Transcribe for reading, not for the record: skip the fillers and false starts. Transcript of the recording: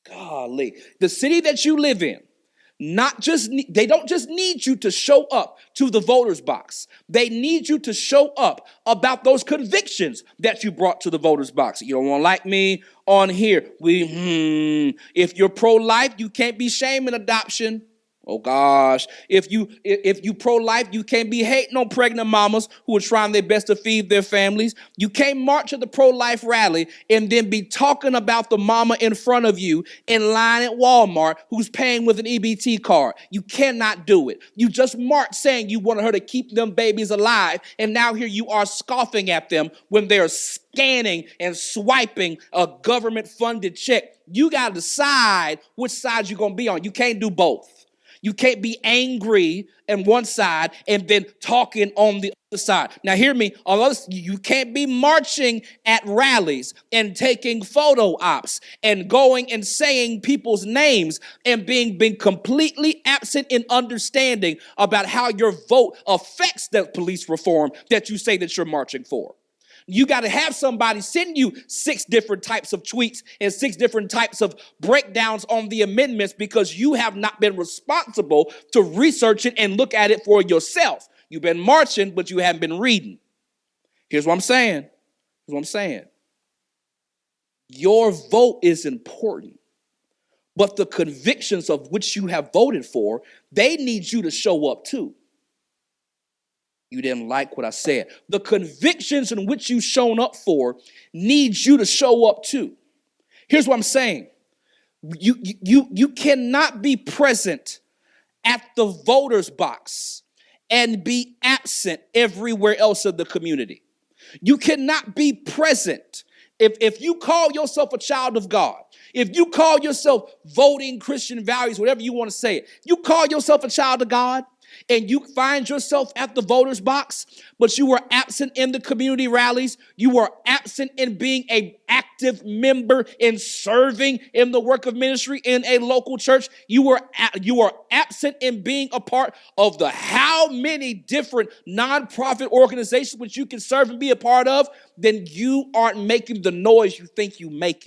golly, the city that you live in, they don't just need you to show up to the voters box. They need you to show up about those convictions that you brought to the voters box. You don't want to like me on here. If you're pro-life, you can't be shaming adoption. Oh gosh, if you pro-life, you can't be hating on pregnant mamas who are trying their best to feed their families. You can't march at the pro-life rally and then be talking about the mama in front of you in line at Walmart who's paying with an EBT card. You cannot do it. You just marched saying you wanted her to keep them babies alive, and now here you are scoffing at them when they're scanning and swiping a government-funded check. You got to decide which side you're going to be on. You can't do both. You can't be angry on one side and then talking on the other side. Now, hear me. You can't be marching at rallies and taking photo ops and going and saying people's names and being completely absent in understanding about how your vote affects the police reform that you say that you're marching for. You got to have somebody send you 6 different types of tweets and 6 different types of breakdowns on the amendments because you have not been responsible to research it and look at it for yourself. You've been marching, but you haven't been reading. Here's what I'm saying. Your vote is important, but the convictions of which you have voted for, they need you to show up too. You didn't like what I said. The convictions in which you've shown up for need you to show up too. Here's what I'm saying. You cannot be present at the voters box and be absent everywhere else in the community. You cannot be present. If you call yourself a child of God, if you call yourself voting Christian values, whatever you want to say it, you call yourself a child of God, and you find yourself at the voters box, but you were absent in the community rallies, you were absent in being an active member in serving in the work of ministry in a local church, you were absent in being a part of the how many different nonprofit organizations which you can serve and be a part of, then you aren't making the noise you think you make it.